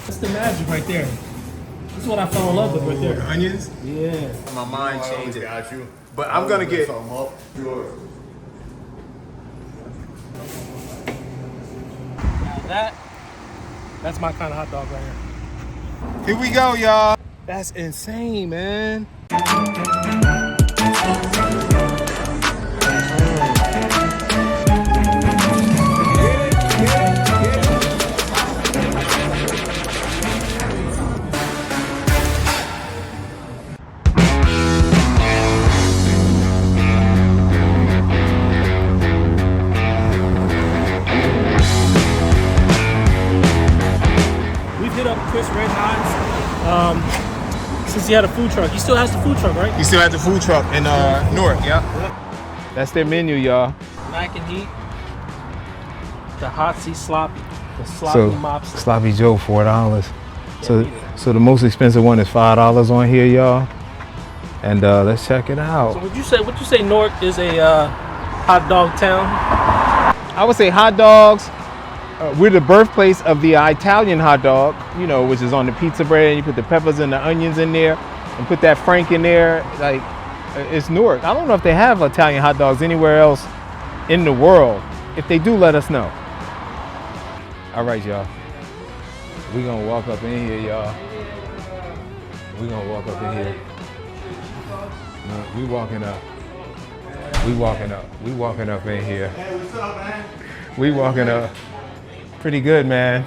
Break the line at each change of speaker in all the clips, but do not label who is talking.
That's the magic right there. This is what I fell in love with right there.
Onions?
Yeah.
My mind changed.
Got you.
But I'm gonna get.
That's my kind of hot dog right here.
Here we go, y'all. That's insane, man.
We've hit up Chris Red Hot's since he had a food truck. He still has the food truck, right?
You still at the food truck in Newark, yeah? That's their menu, y'all.
Mac and heat. The hot seat sloppy. The sloppy mopsy.
Sloppy Joe, $4. So the most expensive one is $5 on here, y'all. And let's check it out.
So would you say Newark is a hot dog town?
I would say hot dogs. We're the birthplace of the Italian hot dog, you know, which is on the pizza bread, and you put the peppers and the onions in there, and put that Frank in there. Like, it's Newark. I don't know if they have Italian hot dogs anywhere else in the world. If they do, let us know. All right, y'all. We're gonna walk up in here, y'all. We're gonna walk up in here. We walking up. We walking up. We walking up in here.
Hey, what's up, man?
We walking up. Pretty good, man.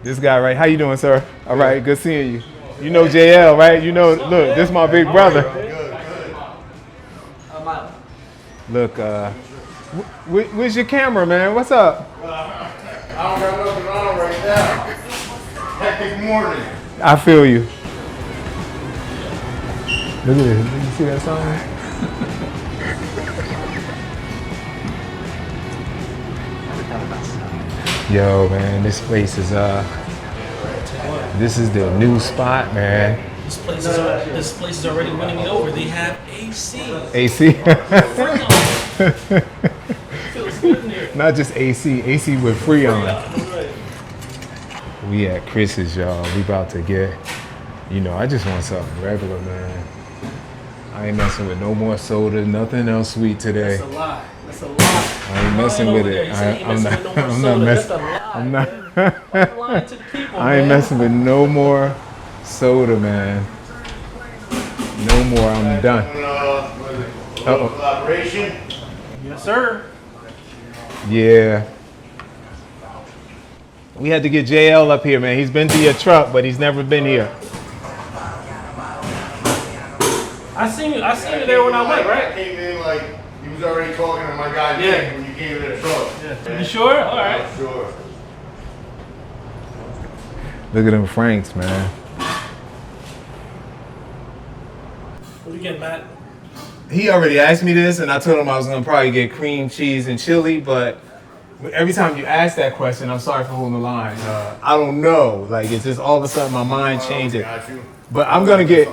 This guy, right? How you doing, sir? All right, good seeing you. You know JL, right? You know, look, this is my big brother.
Good.
Look, where's your camera, man? What's up?
I don't got nothing on right now. Hectic morning.
I feel you. Look at this. Did you see that song? Yo, man, this place is this is the new spot, man.
This place is already winning me over. They have AC.
AC.
Feels good in here.
Not just AC, AC with Freon. We at Chris's, y'all. We about to get, you know, I just want something regular, man. I ain't messing with no more soda, nothing else sweet today.
That's a lie. That's a lie.
I ain't messing with it. I'm not messing. I'm not.
Lying to the people,
I ain't messing with no more soda, man. No more. I'm done.
Collaboration.
Yes, sir.
Yeah. We had to get JL up here, man. He's been to your truck, but he's never been here.
I seen you there when I went,
I
right?
came in like he was already talking to my guy Nick when you came in the truck.
Yeah. You sure? All right.
I'm sure.
Look at them Franks, man.
What you getting, Matt?
He already asked me this, and I told him I was gonna probably get cream cheese and chili, but every time you ask that question, I'm sorry for holding the line. I don't know. Like, it's just all of a sudden my mind changed it.
Got you.
But I'm gonna get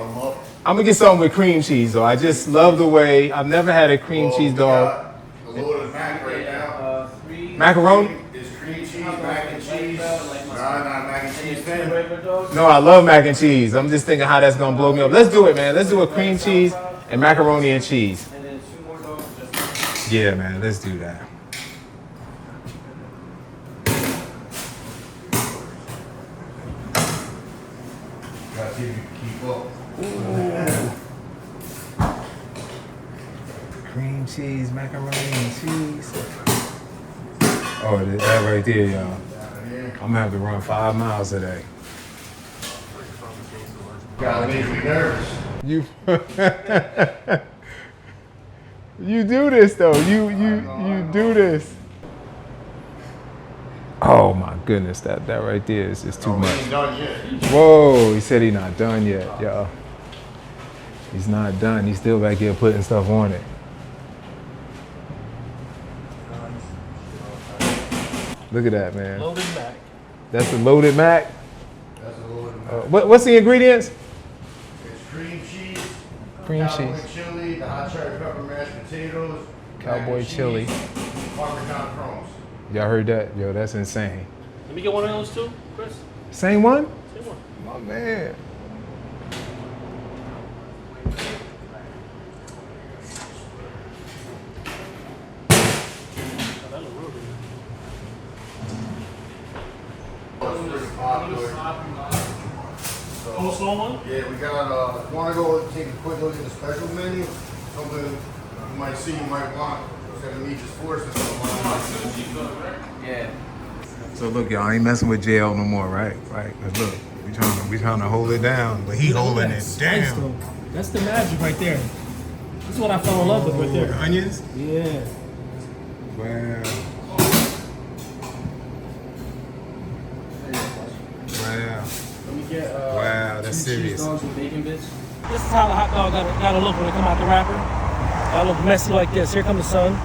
something with cream cheese, though. I just love the way, I've never had a cream cheese dog.
A load of mac right now.
Macaroni?
Is cream cheese, mac and cheese. Nah, not mac and cheese fan.
No, I love mac and cheese. I'm just thinking how that's gonna blow me up. Let's do it, man. Let's do a cream cheese and macaroni and cheese. Yeah, man, let's do that.
Gotta see if you can keep up.
Cream cheese, macaroni and cheese. Oh, that right there, y'all. I'm gonna have to run 5 miles today.
Gotta make me nervous.
You you do this though. You do this. Oh my goodness, that right there is just too much.
Ain't done yet.
Whoa, he said he's not done yet, y'all. He's not done. He's still back here putting stuff on it. Look at that, man.
Loaded Mac.
That's the loaded Mac.
That's a load of
What's the ingredients?
It's cream cheese,
Cream
cowboy
cheese.
chili, the hot cherry pepper mashed potatoes,
Cowboy
mac and
chili.
cheese, Parmesan crumbs.
Y'all heard that? Yo, that's insane.
Let me get one of those too, Chris.
Same one?
Same one.
My man.
Oh, that look real good. Coleslaw one?
Yeah, we got, want to go take a quick look at the special menu? Something you might see, you might want. It's going to meet your forces.
Yeah. So look, y'all ain't messing with JL no more, right? Right. 'Cause look, we trying to hold it down, but he holding it
Spice,
down.
though. That's the magic right there. This is what I fell in love with right there.
The onions?
Yeah.
Wow. Wow.
Let me get
Wow, that's
2 cheese
serious.
dogs and bacon bits.
This is how the hot dog gotta look when it come out the wrapper. Gotta look messy like this. Here comes the sun.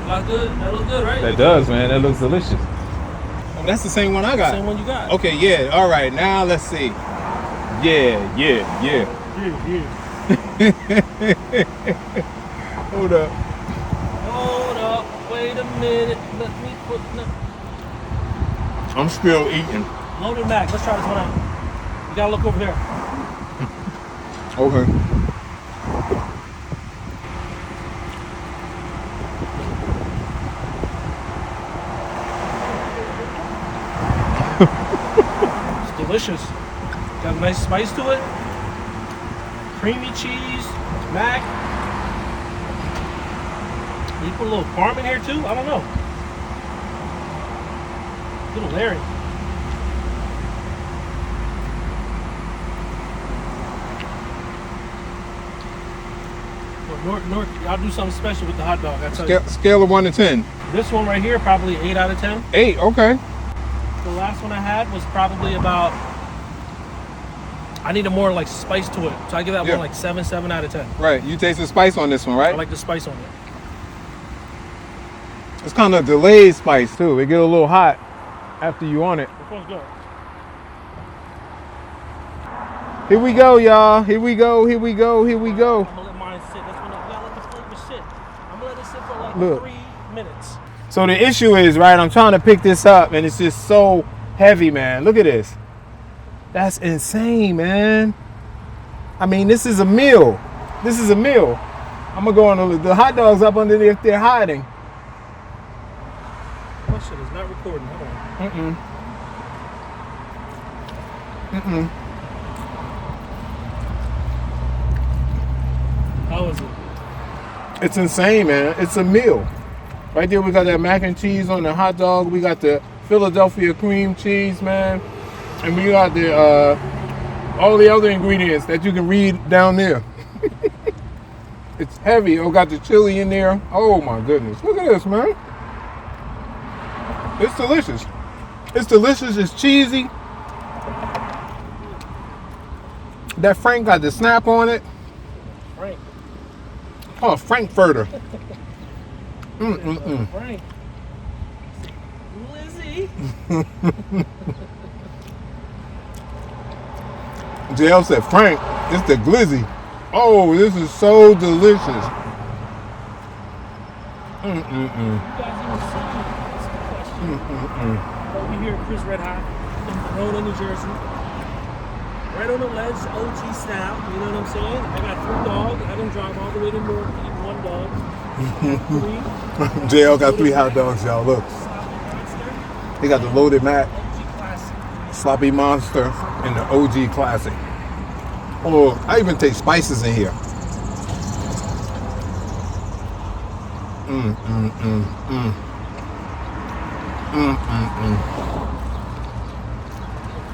Look good. That looks good, right?
That does, man. That looks delicious. Oh, that's the same one I got.
Same one you got.
Okay, yeah. All right, now let's see. Yeah.
Yeah.
Hold up.
Hold up. Wait a minute. Let me put the
I'm still eating.
loaded Mac. Let's try this one out. You gotta look over there.
Okay.
It's delicious. Got a nice spice to it. Creamy cheese, mac. You put a little parm in here too? I don't know. Little Larry. Well, Newark, y'all do something special with the hot dog. I tell you.
Scale of 1 to 10.
This one right here, probably 8 out of 10.
8. Okay.
The last one I had was probably about. I needed more like spice to it, so I give that one like 7 out of 10.
Right. You taste the spice on this one, right?
I like the spice on it.
It's kind of delayed spice too. It get a little hot after you on it.
This one's good.
Here we go, y'all. Here we go. Here we go. Here we go.
I'm gonna let mine sit. That's when I gotta let the flavor sit. I'm gonna let it sit for like
Look.
3 minutes.
So the issue is, right, I'm trying to pick this up and it's just so heavy, man. Look at this. That's insane, man. I mean, this is a meal. This is a meal. I'm gonna go on the hot dogs up underneath they're hiding.
Oh shit, it's not recording. Hold on. How is it?
It's insane, man. It's a meal. Right there, we got that mac and cheese on the hot dog. We got the Philadelphia cream cheese, man. And we got the all the other ingredients that you can read down there. It's heavy. Oh, got the chili in there. Oh my goodness. Look at this, man. It's delicious. It's delicious. It's cheesy. That Frank got the snap on it.
Frank.
Oh, Frankfurter.
Frank. Lizzie.
JL said, Frank, it's the glizzy. Oh, this is so delicious.
You guys even see it? That's the question. Over here at Chris Red Hot in Corona, New Jersey. Right on the ledge, OG style. You know what I'm saying? I got 3 dogs. I didn't drive all the way to Newark to eat 1 dog. I got 3.
JL got 3 hot dogs, y'all. Look. He got the loaded mac,
OG classic.
sloppy monster, and the OG classic. Oh, I even take spices in here.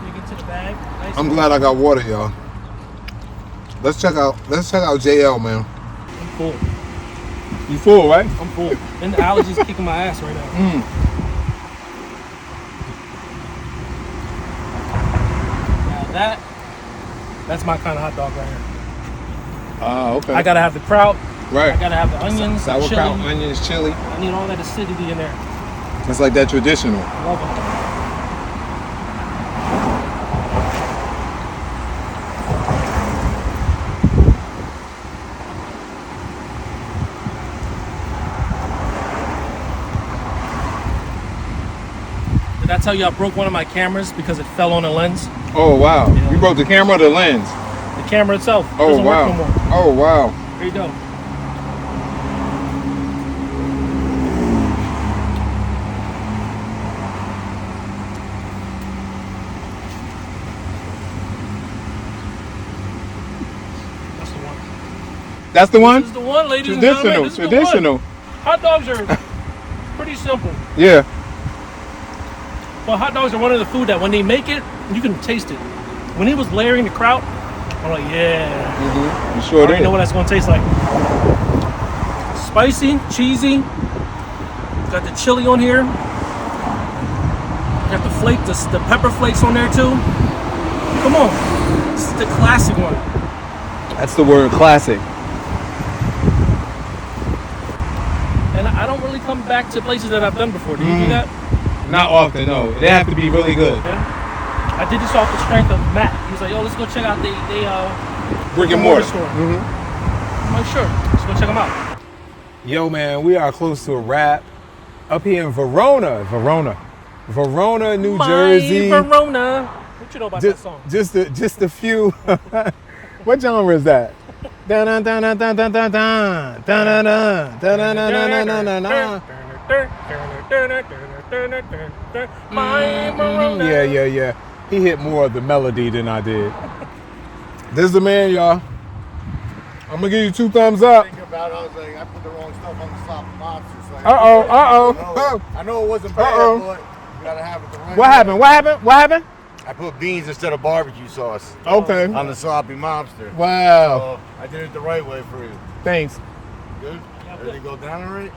Dig into the bag. Nice.
I'm glad I got water, y'all. Let's check out JL, man.
I'm full.
You full, right?
I'm full. And the allergies kicking my ass right now. Now that's my kind of hot dog right here.
Ah, okay.
I gotta have the kraut.
Right.
I gotta have the onions, the
Sauerkraut,
chili.
onions, chili.
I need all that acidity in there.
It's like that traditional.
Love it. Did I tell you I broke one of my cameras because it fell on a lens?
Oh wow. You broke the camera or the lens?
The camera itself.
Oh
doesn't
wow.
work no more.
Oh wow.
Here you go.
That's the one?
This is the one, ladies and
Traditional,
gentlemen. This is the
traditional.
one. Hot dogs are pretty simple.
Yeah.
But hot dogs are one of the food that when they make it, you can taste it. When he was layering the kraut, I'm like, yeah.
You
I
sure
already
did.
know what that's gonna taste like. Spicy, cheesy. Got the chili on here. Got the flake, the pepper flakes on there too. Come on, this is the classic one.
That's the word, classic.
And I don't really come back to places that I've done before. Do you do that?
Not often, no. They have to be really good.
Yeah. I did this off the strength of Matt. He was like, "Yo, let's go check out the
Brick and mortar
store." I'm like, "Sure, let's go check them out."
Yo, man, we are close to a wrap up here in Verona, New Jersey.
Verona. What you know about that song?
Just a few. What genre is that? Dun dun dun dun dun dun dun dun dun dun dun dun dun dun. Yeah. He hit more of the melody than I did. This is the man, y'all. I'm gonna give you 2 thumbs up.
Think about it, I was like, I put the wrong stuff on the sloppy lobster. So I know it wasn't bad, but you gotta have it the right
What happened?
I put beans instead of barbecue sauce
Okay.
on the sloppy lobster.
Wow.
So I did it the right way for you.
Thanks.
Good? Everything go down all right?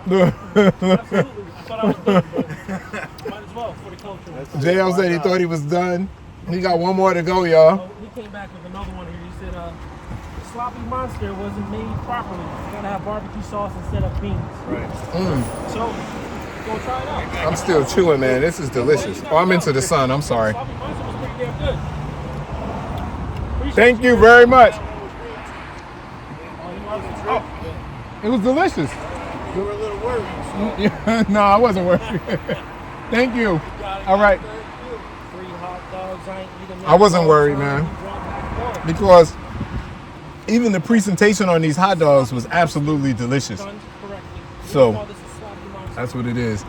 Absolutely. I thought I was done, but might as well for the culture.
JL said he thought he was done. He got one more to go, y'all.
So he came back with another one here. He said, the sloppy monster wasn't made properly. You gotta have barbecue sauce instead of beans.
Right.
So, go try it out.
I'm still chewing, man. This is delicious. Oh, I'm into the sun. I'm sorry.
Sloppy monster was pretty damn good. Appreciate
Thank you very much.
Oh, you loves the trip?
It was delicious.
You were a little worried.
No, I wasn't worried. Thank you. All right.
Free hot dogs. I ain't eating
I wasn't worried, man. Because even the presentation on these hot dogs was absolutely delicious. So that's what it is.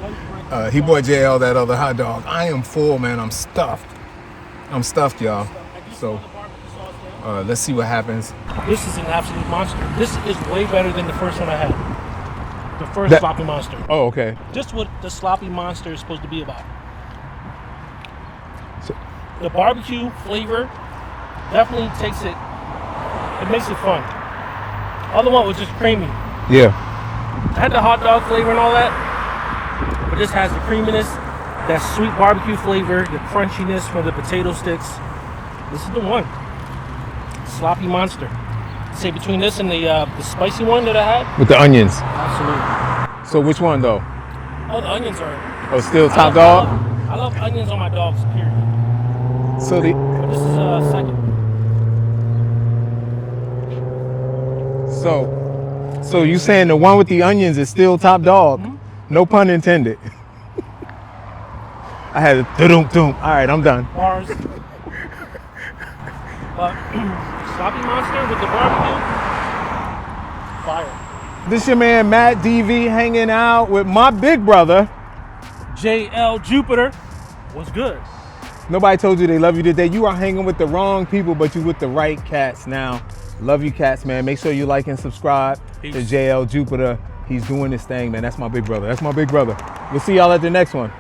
He bought JL that other hot dog. I am full, man. I'm stuffed, y'all. So let's see what happens.
This is an absolute monster. This is way better than the first one I had. The first sloppy monster.
Oh, okay.
Just what the sloppy monster is supposed to be about.
So,
the barbecue flavor definitely takes it. It makes it fun. Other one was just creamy.
yeah.
I had the hot dog flavor and all that, but this has the creaminess, that sweet barbecue flavor, the crunchiness from the potato sticks. This is the one. Sloppy monster. Say between this and the spicy one that I had.
With the onions.
Absolutely.
So which one though?
Oh, the onions are.
Oh, still top dog.
I love onions on my dogs. Period.
So the.
But this is second.
So you saying the one with the onions is still top dog? No pun intended. I had a doom. All right, I'm done.
Bars. Sloppy monster with the barbecue. Fire.
This your man Matt DV hanging out with my big brother.
JL Jupiter. What's good?
Nobody told you they love you today. You are hanging with the wrong people, but you with the right cats now. Love you cats, man. Make sure you like and subscribe to JL Jupiter. He's doing this thing, man. That's my big brother. We'll see y'all at the next one.